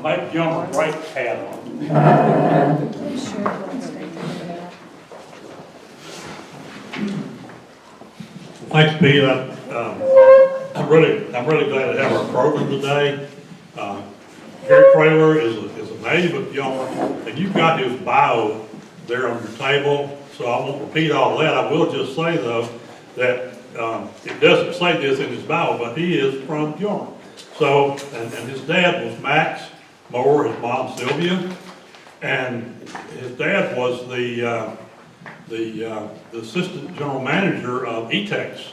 make Gilmer great hat on. Thanks, Pete. I'm really glad to have our program today. Traylor is a native of Gilmer, and you've got his bio there on your table, so I won't repeat all that. I will just say, though, that it doesn't say this in his bio, but he is from Gilmer. So, and his dad was Max Moore, his mom Sylvia, and his dad was the assistant general manager of ETEX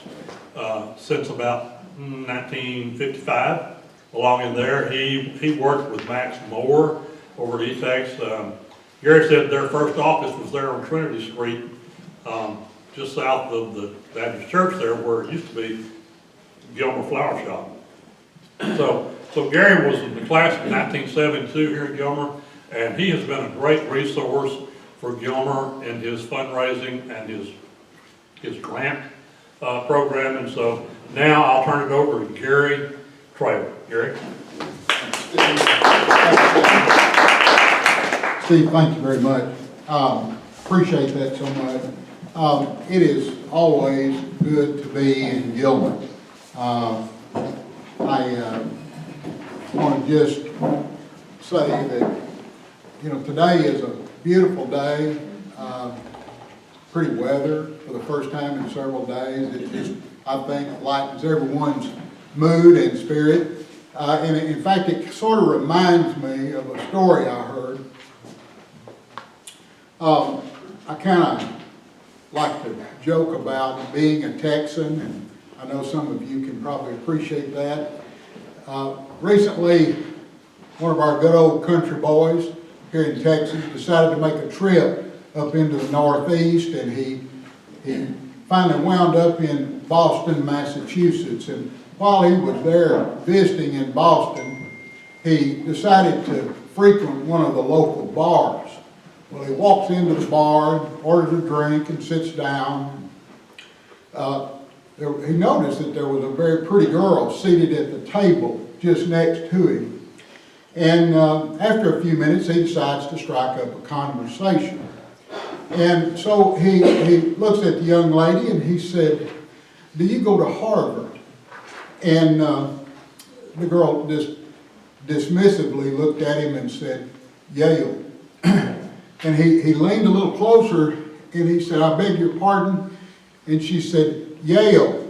since about 1955. Along in there, he worked with Max Moore over at ETEX. Gary said their first office was there on Trinity Street, just south of the Baptist Church there, where it used to be Gilmer Flower Shop. So Gary was in the class of 1972 here at Gilmer, and he has been a great resource for Gilmer in his fundraising and his grant program. And so now I'll turn it over to Gary Traylor. Gary? Steve, thank you very much. Appreciate that so much. It is always good to be in Gilmer. I want to just say that, today is a beautiful day, pretty weather for the first time in several days. It just, I think, lightens everyone's mood and spirit. And in fact, it sort of reminds me of a story I heard. I kind of like to joke about being a Texan, and I know some of you can probably appreciate that. Recently, one of our good old country boys here in Texas decided to make a trip up into the Northeast, and he finally wound up in Boston, Massachusetts. And while he was there visiting in Boston, he decided to frequent one of the local bars. Well, he walks into the bar, orders a drink, and sits down. He noticed that there was a very pretty girl seated at the table just next to him. And after a few minutes, he decides to strike up a conversation. And so he looks at the young lady and he said, "Do you go to Harvard?" And the girl just dismissively looked at him and said, "Yale." And he leaned a little closer and he said, "I beg your pardon?" And she said, "Yale."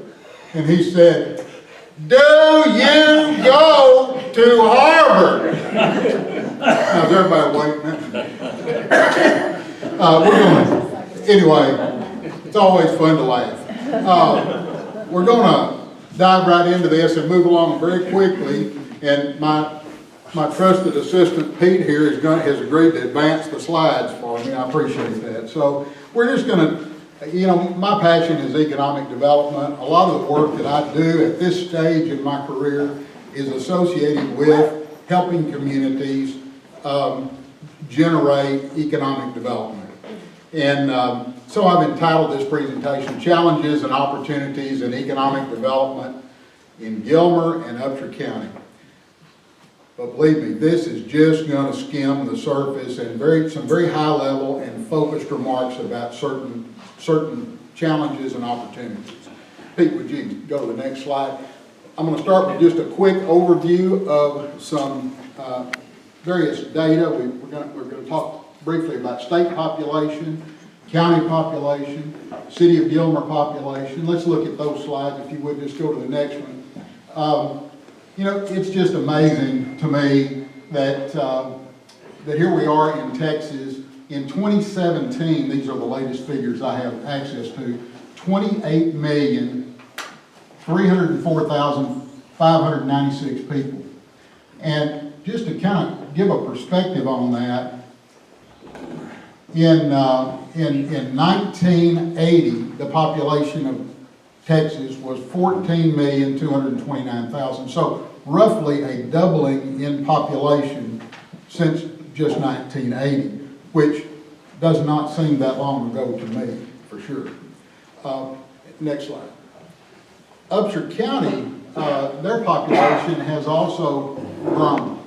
And he said, "Do you go to Harvard?" Now, is everybody waiting? Anyway, it's always fun to laugh. We're going to dive right into this and move along very quickly. And my trusted assistant, Pete, here has agreed to advance the slides for me. I appreciate that. So we're just going to, my passion is economic development. A lot of the work that I do at this stage in my career is associated with helping communities generate economic development. And so I've entitled this presentation, Challenges and Opportunities in Economic Development in Gilmer and Upshur County. But believe me, this is just going to skim the surface and some very high level and focused remarks about certain challenges and opportunities. Pete, would you go to the next slide? I'm going to start with just a quick overview of some various data. We're going to talk briefly about state population, county population, city of Gilmer population. Let's look at those slides, if you would. Just go to the next one. It's just amazing to me that here we are in Texas. In 2017, these are the latest figures I have access to, 28,304,596 people. And just to kind of give a perspective on that, in 1980, the population of Texas was 14,229,000. So roughly a doubling in population since just 1980, which does not seem that long ago to me, for sure. Next slide. Upshur County, their population has also grown.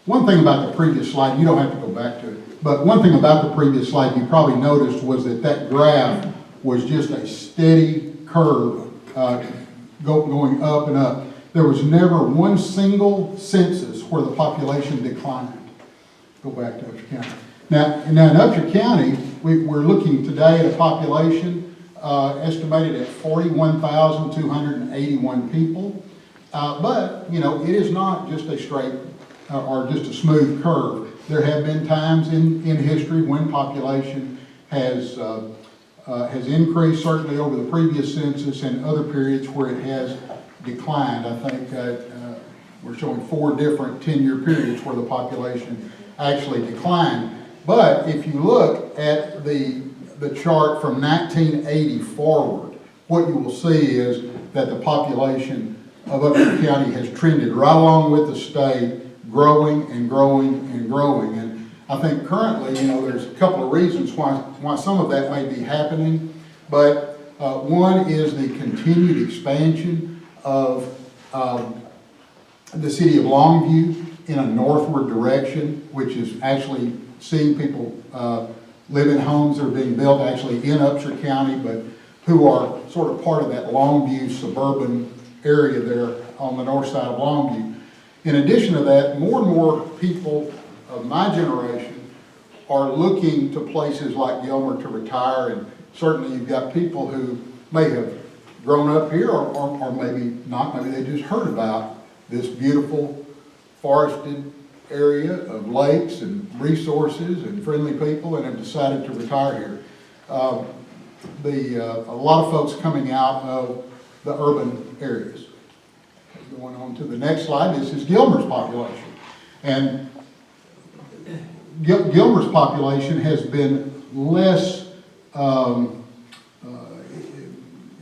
One thing about the previous slide, you don't have to go back to it, but one thing about the previous slide you probably noticed was that that graph was just a steady curve going up and up. There was never one single census where the population declined. Go back to Upshur County. Now in Upshur County, we're looking today at a population estimated at 41,281 people. But, you know, it is not just a straight or just a smooth curve. There have been times in history when population has increased, certainly over the previous census, and other periods where it has declined. I think we're showing 4 different 10-year periods where the population actually declined. But if you look at the chart from 1980 forward, what you will see is that the population of Upshur County has trended right along with the state, growing and growing and growing. And I think currently, you know, there's a couple of reasons why some of that may be happening. But one is the continued expansion of the city of Longview in a northward direction, which is actually seeing people live in homes that are being built actually in Upshur County, but who are sort of part of that Longview suburban area there on the north side of Longview. In addition to that, more and more people of my generation are looking to places like Gilmer to retire, and certainly you've got people who may have grown up here or maybe not, maybe they just heard about this beautiful forested area of lakes and resources and friendly people and have decided to retire here. A lot of folks coming out of the urban areas. Going on to the next slide, this is Gilmer's population. And Gilmer's population has been less,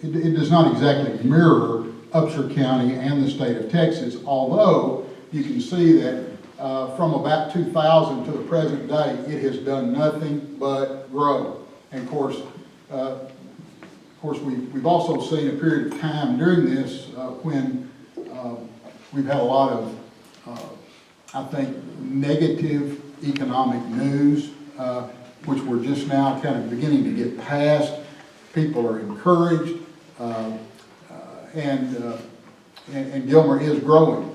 it does not exactly mirror Upshur County and the state of Texas, although you can see that from about 2000 to the present day, it has done nothing but grow. And of course, we've also seen a period of time during this when we've had a lot of, I think, negative economic news, which we're just now kind of beginning to get past. People are encouraged, and Gilmer is growing.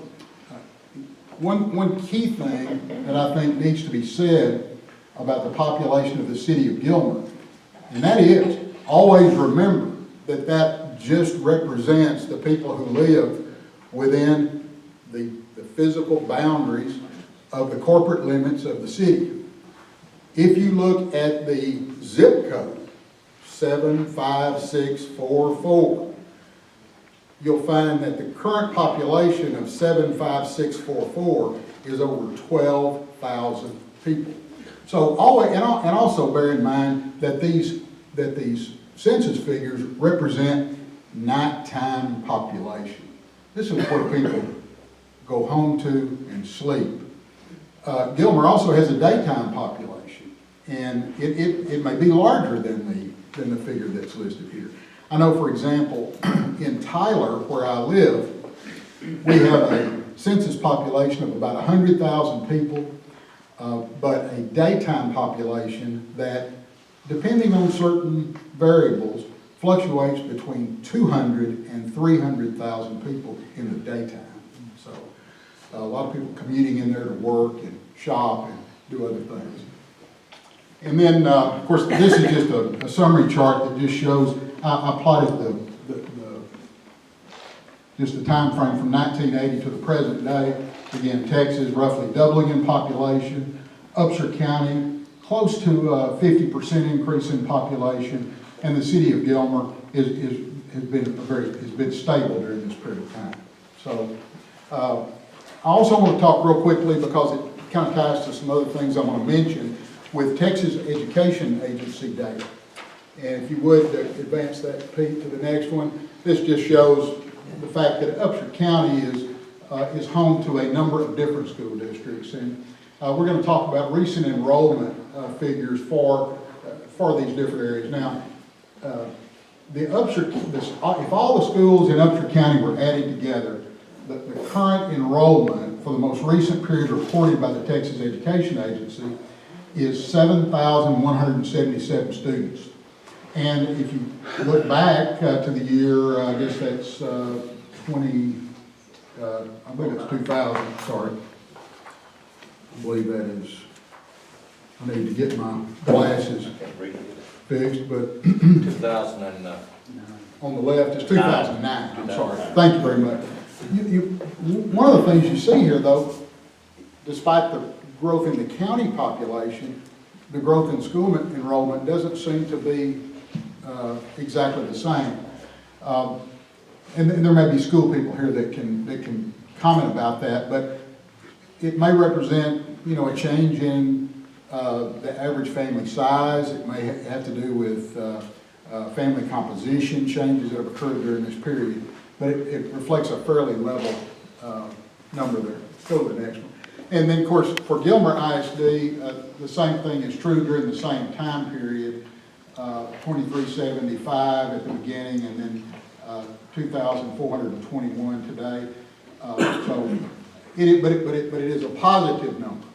One key thing that I think needs to be said about the population of the city of Gilmer, and that is, always remember that that just represents the people who live within the physical boundaries of the corporate limits of the city. If you look at the zip code, 75644, you'll find that the current population of 75644 is over 12,000 people. So always, and also bear in mind that these census figures represent nighttime population. This is where people go home to and sleep. Gilmer also has a daytime population, and it may be larger than the figure that's listed here. I know, for example, in Tyler, where I live, we have a census population of about 100,000 people, but a daytime population that, depending on certain variables, fluctuates between 200 and 300,000 people in the daytime. So a lot of people commuting in there to work and shop and do other things. And then, of course, this is just a summary chart that just shows, I plotted just the time frame from 1980 to the present day. Again, Texas roughly doubling in population. Upshur County, close to a 50% increase in population. And the city of Gilmer has been stable during this period of time. So I also want to talk real quickly, because it kind of ties to some other things I want to mention, with Texas Education Agency data. And if you would advance that, Pete, to the next one. This just shows the fact that Upshur County is home to a number of different school districts. And we're going to talk about recent enrollment figures for these different areas. Now, if all the schools in Upshur County were added together, the current enrollment for the most recent period reported by the Texas Education Agency is 7,177 students. And if you look back to the year, I guess that's 20, I believe it's 2000, sorry. I believe that is, I need to get my glasses fixed, but 2009. on the left is 2009, I'm sorry. Thank you very much. One of the things you see here, though, despite the growth in the county population, the growth in school enrollment doesn't seem to be exactly the same. And there may be school people here that can comment about that, but it may represent, you know, a change in the average family size. It may have to do with family composition changes that have occurred during this period, but it reflects a fairly level number there. Go to the next one. And then, of course, for Gilmer ISD, the same thing is true during the same time period, 2375 at the beginning, and then 2,421 today. So, but it is a positive number.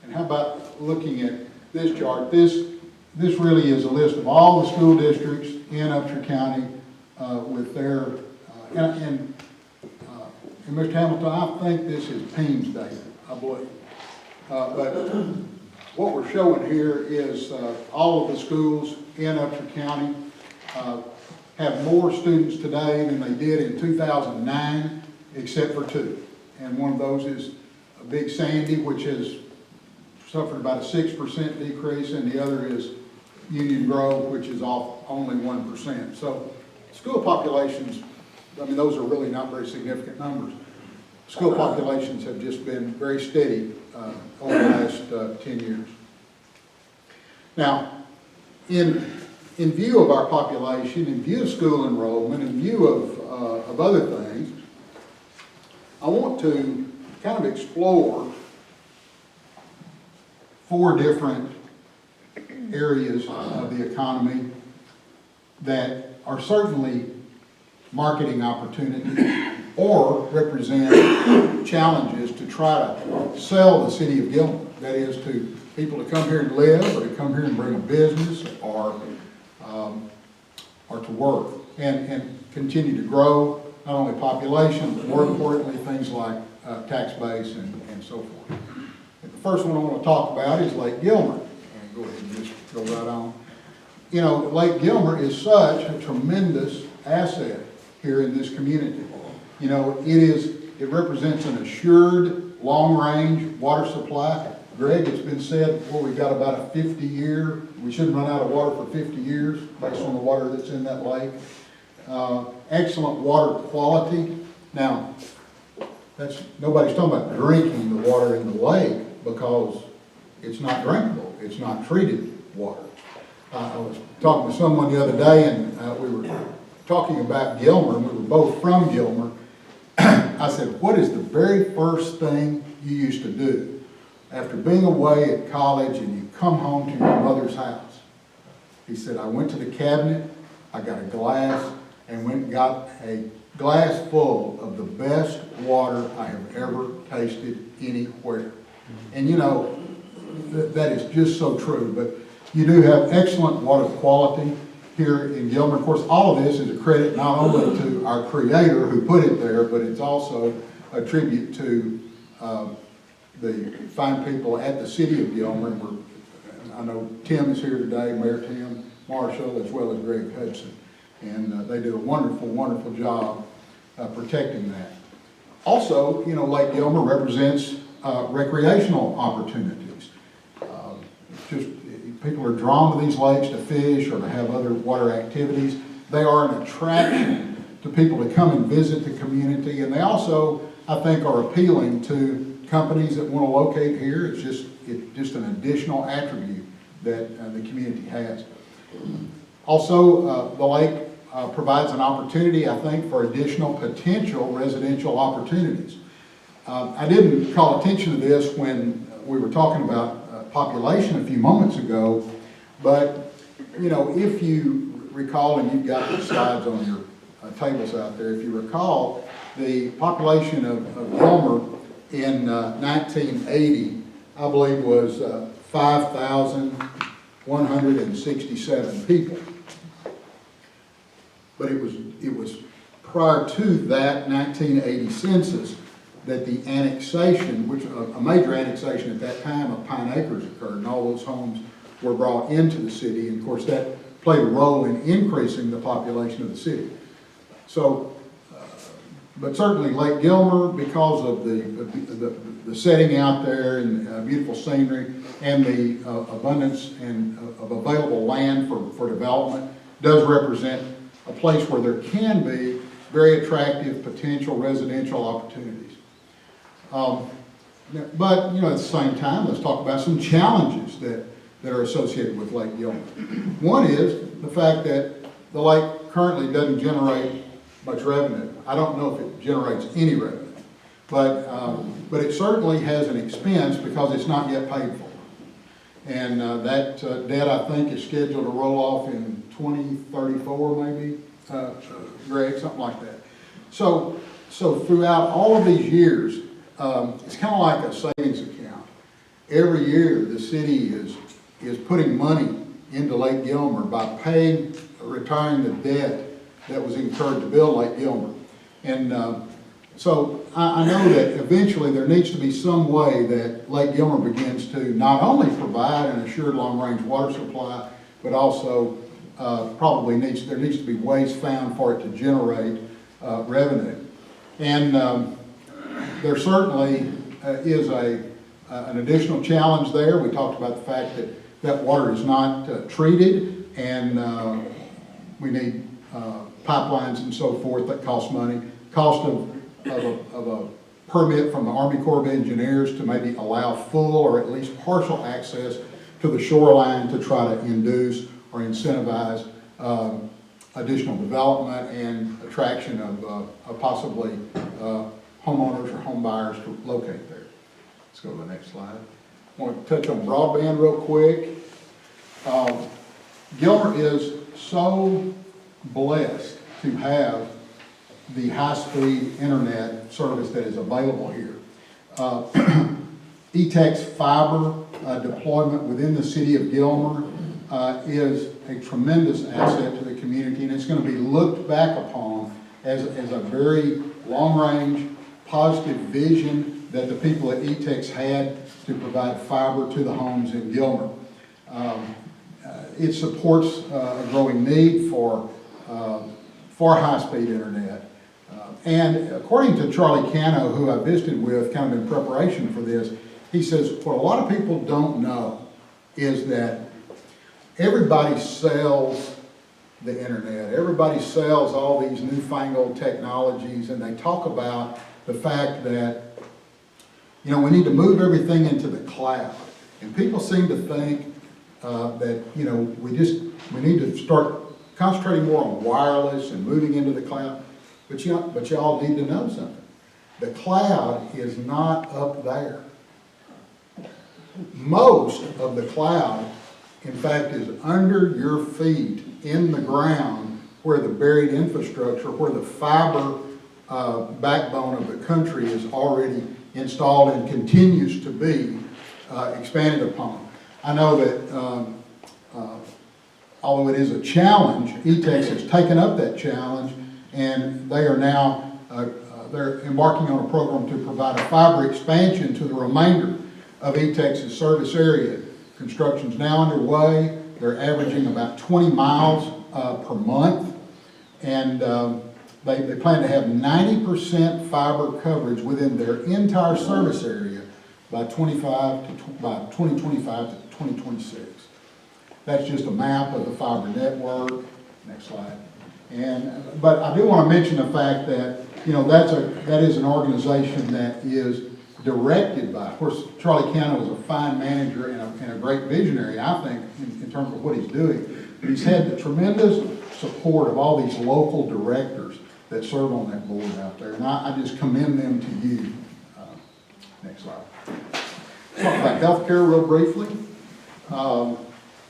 And how about looking at this chart? This really is a list of all the school districts in Upshur County with their, and Mr. Hamilton, I think this is Payne's data, I believe. But what we're showing here is all of the schools in Upshur County have more students today than they did in 2009, except for two. And one of those is a Big Sandy, which has suffered about a 6% decrease, and the other is Union Grove, which is off only 1%. So school populations, I mean, those are really not very significant numbers. School populations have just been very steady over the last 10 years. Now, in view of our population, in view of school enrollment, in view of other things, I want to kind of explore 4 different areas of the economy that are certainly marketing opportunities or represent challenges to try to sell the city of Gilmer. That is, to people to come here and live, or to come here and bring a business, or to work and continue to grow not only population, but more importantly, things like tax base and so forth. And the first one I want to talk about is Lake Gilmer. And go ahead and just go right on. You know, Lake Gilmer is such a tremendous asset here in this community. You know, it represents an assured long-range water supply. Greg, it's been said before, we've got about a 50-year, we shouldn't run out of water for 50 years based on the water that's in that lake. Excellent water quality. Now, nobody's talking about drinking the water in the lake because it's not drinkable. It's not treated water. I was talking to someone the other day, and we were talking about Gilmer, and we were both from Gilmer. I said, what is the very first thing you used to do after being away at college and you come home to your mother's house? He said, I went to the cabinet, I got a glass, and went and got a glass full of the best water I have ever tasted anywhere. And you know, that is just so true. But you do have excellent water quality here in Gilmer. Of course, all of this is a credit not only to our creator who put it there, but it's also a tribute to the fine people at the city of Gilmer. I know Tim is here today, Mayor Tim Marshall, as well as Greg Hudson. And they do a wonderful, wonderful job protecting that. Also, you know, Lake Gilmer represents recreational opportunities. Just people are drawn to these lakes to fish or to have other water activities. They are an attraction to people to come and visit the community, and they also, I think, are appealing to companies that want to locate here. It's just an additional attribute that the community has. Also, the lake provides an opportunity, I think, for additional potential residential opportunities. I didn't call attention to this when we were talking about population a few moments ago, but, you know, if you recall, and you've got the slides on your tables out there, if you recall, the population of Gilmer in 1980, I believe was 5,167 people. But it was prior to that 1980 census that the annexation, which a major annexation at that time of Pine Acres occurred, and all those homes were brought into the city, and of course that played a role in increasing the population of the city. So, but certainly Lake Gilmer, because of the setting out there and beautiful scenery and the abundance and of available land for development, does represent a place where there can be very attractive potential residential opportunities. But, you know, at the same time, let's talk about some challenges that are associated with Lake Gilmer. One is the fact that the lake currently doesn't generate much revenue. I don't know if it generates any revenue, but it certainly has an expense because it's not yet paid for. And that debt, I think, is scheduled to roll off in 2034, maybe, Greg, something like that. So throughout all of these years, it's kind of like a savings account. Every year, the city is putting money into Lake Gilmer by retiring the debt that was incurred to build Lake Gilmer. And so I know that eventually there needs to be some way that Lake Gilmer begins to not only provide an assured long-range water supply, but also there needs to be ways found for it to generate revenue. And there certainly is an additional challenge there. We talked about the fact that water is not treated, and we need pipelines and so forth that cost money. Cost of a permit from the Army Corps of Engineers to maybe allow full or at least partial access to the shoreline to try to induce or incentivize additional development and attraction of possibly homeowners or home buyers to locate there. Let's go to the next slide. I want to touch on broadband real quick. Gilmer is so blessed to have the high-speed internet service that is available here. E-Tech's fiber deployment within the city of Gilmer is a tremendous asset to the community, and it's going to be looked back upon as a very long-range, positive vision that the people at E-Tech's had to provide fiber to the homes in Gilmer. It supports a growing need for high-speed internet. And according to Charlie Cano, who I visited with kind of in preparation for this, he says what a lot of people don't know is that everybody sells the internet. Everybody sells all these newfangled technologies, and they talk about the fact that, you know, we need to move everything into the cloud. And people seem to think that, you know, we need to start concentrating more on wireless and moving into the cloud. But y'all need to know something. The cloud is not up there. Most of the cloud, in fact, is under your feet in the ground where the buried infrastructure, where the fiber backbone of the country is already installed and continues to be expanded upon. I know that although it is a challenge, E-Tech's has taken up that challenge, and they are now they're embarking on a program to provide a fiber expansion to the remainder of E-Tech's service area. Construction's now underway. They're averaging about 20 miles per month, and they plan to have 90% fiber coverage within their entire service area by 2025 to 2026. That's just a map of the fiber network. Next slide. But I do want to mention the fact that, you know, that is an organization that is directed by, of course, Charlie Cano is a fine manager and a great visionary, I think, in terms of what he's doing. But he's had the tremendous support of all these local directors that serve on that board out there, and I just commend them to you. Next slide. Talk about healthcare real briefly.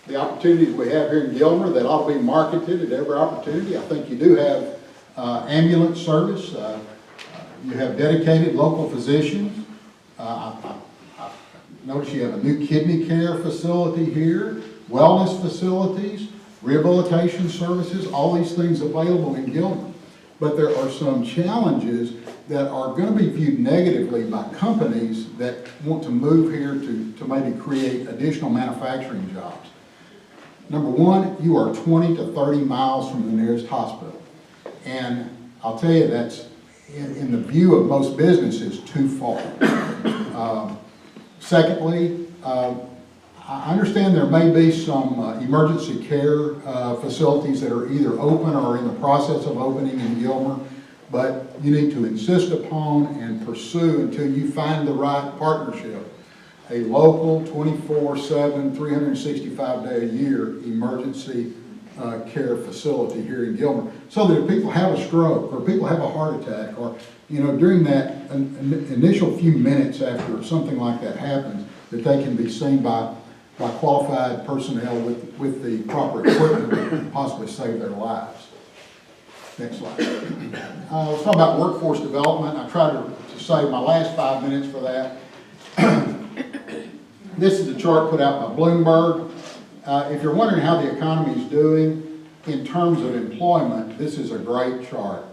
The opportunities we have here in Gilmer that ought to be marketed at every opportunity. I think you do have ambulance service. You have dedicated local physicians. I notice you have a new kidney care facility here, wellness facilities, rehabilitation services, all these things available in Gilmer. But there are some challenges that are going to be viewed negatively by companies that want to move here to maybe create additional manufacturing jobs. Number one, you are 20 to 30 miles from the nearest hospital. And I'll tell you, that's, in the view of most businesses, too far. Secondly, I understand there may be some emergency care facilities that are either open or in the process of opening in Gilmer, but you need to insist upon and pursue until you find the right partnership, a local 24/7, 365-day-a-year emergency care facility here in Gilmer, so that if people have a stroke or people have a heart attack, or during that initial few minutes after something like that happens, that they can be seen by qualified personnel with the proper equipment that can possibly save their lives. Next slide. Let's talk about workforce development. I tried to save my last 5 minutes for that. This is a chart put out by Bloomberg. If you're wondering how the economy is doing in terms of employment, this is a great chart.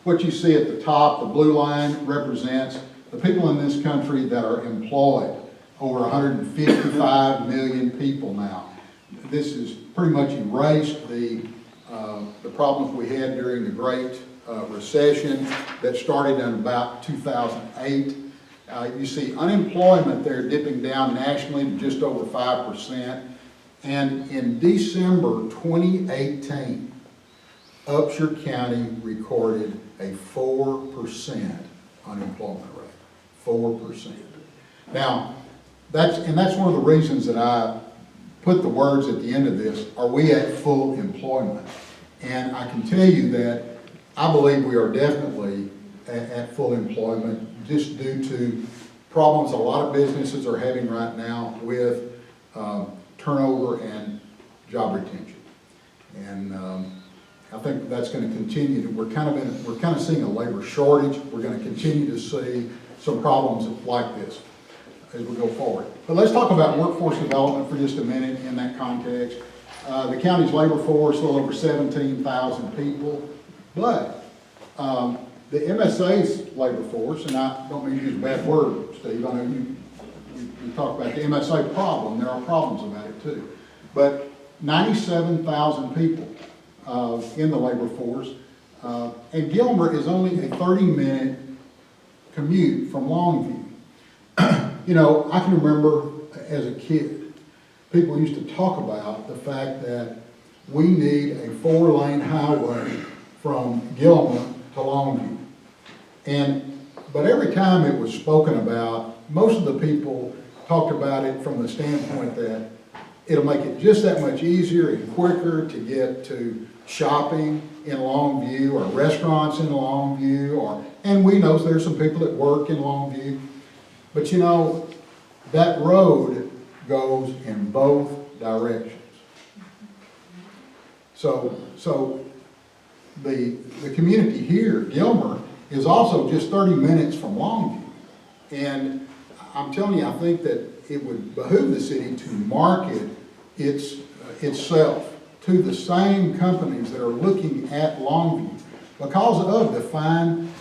What you see at the top, the blue line, represents the people in this country that are employed. Over 155 million people now. This has pretty much erased the problems we had during the Great Recession that started in about 2008. You see unemployment there dipping down nationally to just over 5%. And in December 2018, Upshur County recorded a 4% unemployment rate. 4%. Now, that's one of the reasons that I put the words at the end of this, are we at full employment? And I can tell you that I believe we are definitely at full employment, just due to problems a lot of businesses are having right now with turnover and job retention. And I think that's going to continue. We're kind of seeing a labor shortage. We're going to continue to see some problems like this as we go forward. But let's talk about workforce development for just a minute in that context. The county's labor force, a little over 17,000 people, but the MSA's labor force, and I don't mean to use a bad word, Steve, I know you talk about the MSA problem, there are problems about it too, but 97,000 people in the labor force, and Gilmer is only a 30-minute commute from Longview. I can remember as a kid, people used to talk about the fact that we need a 4-lane highway from Gilmer to Longview. But every time it was spoken about, most of the people talked about it from the standpoint that it'll make it just that much easier and quicker to get to shopping in Longview or restaurants in Longview, and we know there's some people that work in Longview. But that road goes in both directions. So the community here, Gilmer, is also just 30 minutes from Longview. And I'm telling you, I think that it would behoove the city to market itself to the same companies that are looking at Longview because of the fine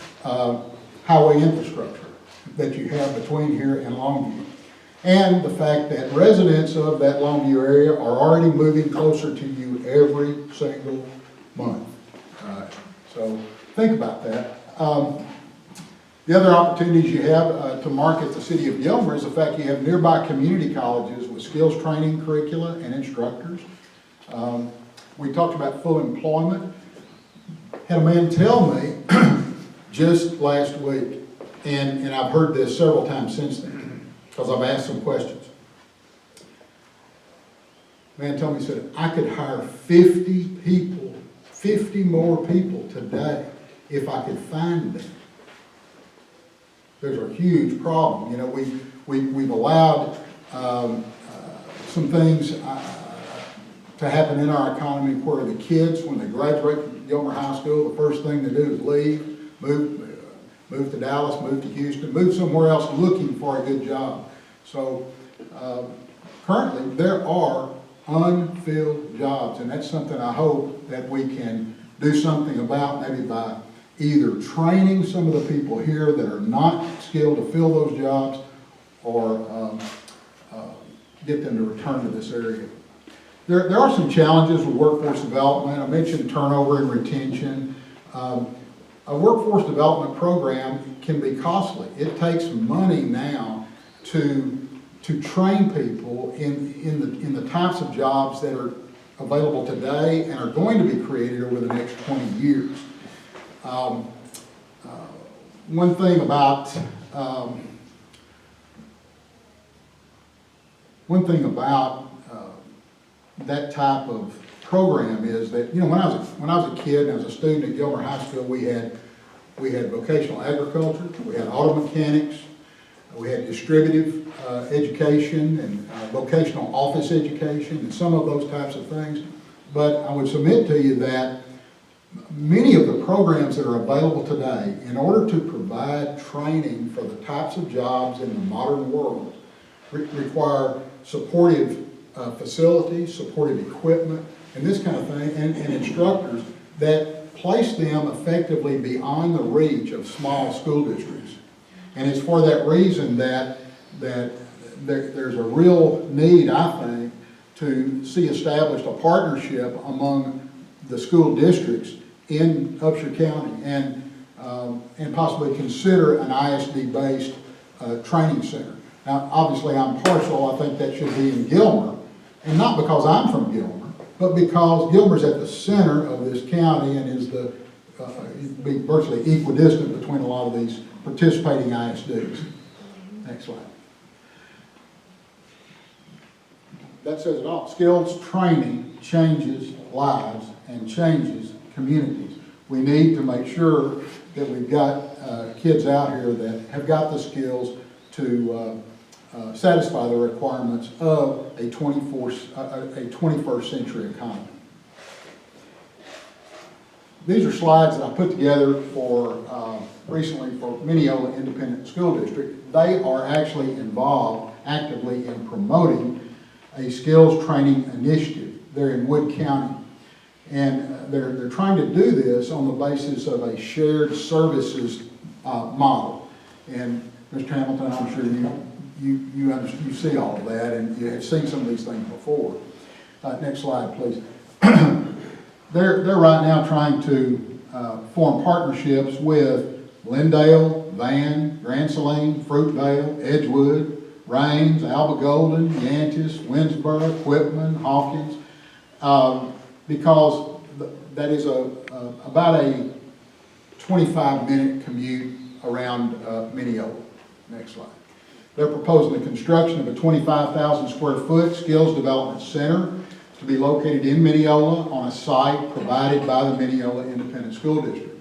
highway infrastructure that you have between here and Longview. And the fact that residents of that Longview area are already moving closer to you every single month. So think about that. The other opportunities you have to market the city of Gilmer is the fact you have nearby community colleges with skills training curricula and instructors. We talked about full employment. Had a man tell me just last week, and I've heard this several times since then, because I've asked some questions. Man told me, he said, I could hire 50 people, 50 more people today if I could find them. There's a huge problem. We've allowed some things to happen in our economy where the kids, when they graduate from Gilmer High School, the first thing they do is leave, move to Dallas, move to Houston, move somewhere else looking for a good job. So currently there are unfilled jobs, and that's something I hope that we can do something about, maybe by either training some of the people here that are not skilled to fill those jobs, or get them to return to this area. There are some challenges with workforce development. I mentioned turnover and retention. A workforce development program can be costly. It takes money now to train people in the types of jobs that are available today and are going to be created over the next 20 years. One thing about that type of program is that, you know, when I was a kid and I was a student at Gilmer High School, we had vocational agriculture, we had auto mechanics, we had distributive education and vocational office education and some of those types of things. But I would submit to you that many of the programs that are available today, in order to provide training for the types of jobs in the modern world, require supportive facilities, supportive equipment, and this kind of thing, and instructors that place them effectively beyond the reach of small school districts. And it's for that reason that there's a real need, I think, to see established a partnership among the school districts in Upshur County and possibly consider an ISD-based training center. Now, obviously, I'm partial. I think that should be in Gilmer, and not because I'm from Gilmer, but because Gilmer's at the center of this county and is be virtually equidistant between a lot of these participating ISDs. Next slide. That says it all. Skills training changes lives and changes communities. We need to make sure that we've got kids out here that have got the skills to satisfy the requirements of a 21st century economy. These are slides that I put together recently for Mineola Independent School District. They are actually involved actively in promoting a skills training initiative. They're in Wood County. And they're trying to do this on the basis of a shared services model. And Mr. Hamilton, I'm sure you see all of that, and you have seen some of these things before. Next slide, please. They're right now trying to form partnerships with Glendale, Van, Grand Saline, Fruitvale, Edgewood, Raines, Alba Golden, Yantis, Winsboro, Quitman, Hawkins, because that is about a 25-minute commute around Mineola. Next slide. They're proposing the construction of a 25,000 square foot skills development center to be located in Mineola on a site provided by the Mineola Independent School District.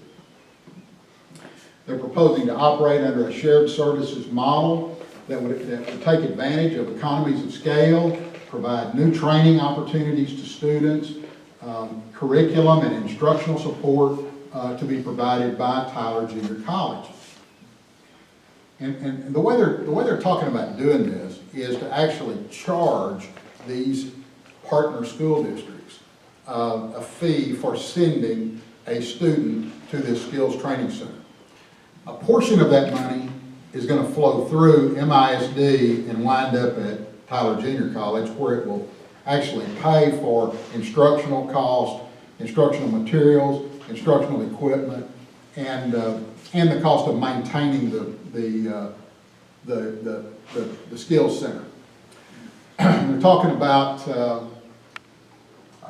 They're proposing to operate under a shared services model that would take advantage of economies of scale, provide new training opportunities to students, curriculum and instructional support to be provided by Tyler Junior College. And the way they're talking about doing this is to actually charge these partner school districts a fee for sending a student to this skills training center. A portion of that money is going to flow through MISD and wind up at Tyler Junior College, where it will actually pay for instructional costs, instructional materials, instructional equipment, and the cost of maintaining the skills center. We're talking about a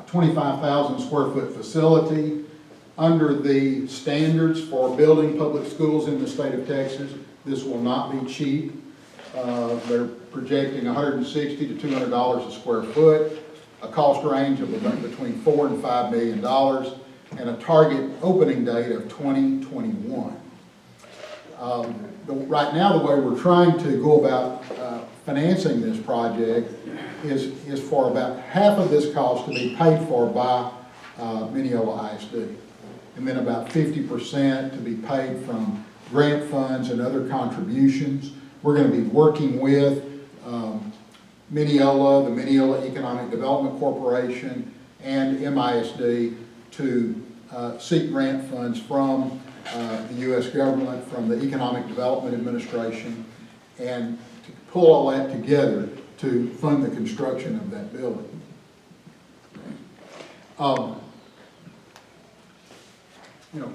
25,000 square foot facility under the standards for building public schools in the state of Texas. This will not be cheap. They're projecting $160 to $200 a square foot, a cost range of between $4 and $5 million, and a target opening date of 2021. Right now, the way we're trying to go about financing this project is for about half of this cost to be paid for by Mineola ISD, and then about 50% to be paid from grant funds, and other contributions. We're going to be working with Mineola, the Mineola Economic Development Corporation, and MISD to seek grant funds from the U.S. government, from the Economic Development Administration, and to pull all that together to fund the construction of that building. You know,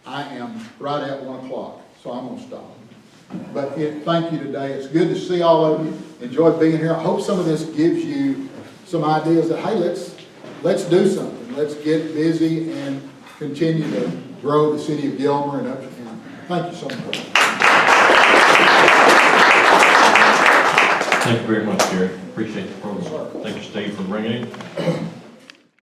I am right at 1 o'clock, so I'm going to stop. But thank you today. It's good to see all of you. Enjoyed being here. I hope some of this gives you some ideas that, hey, let's do something. Let's get busy and continue to grow the city of Gilmer and Upshur County. Thank you so much. Thank you very much, Gary. Appreciate the program. Thank you, Steve, for bringing it.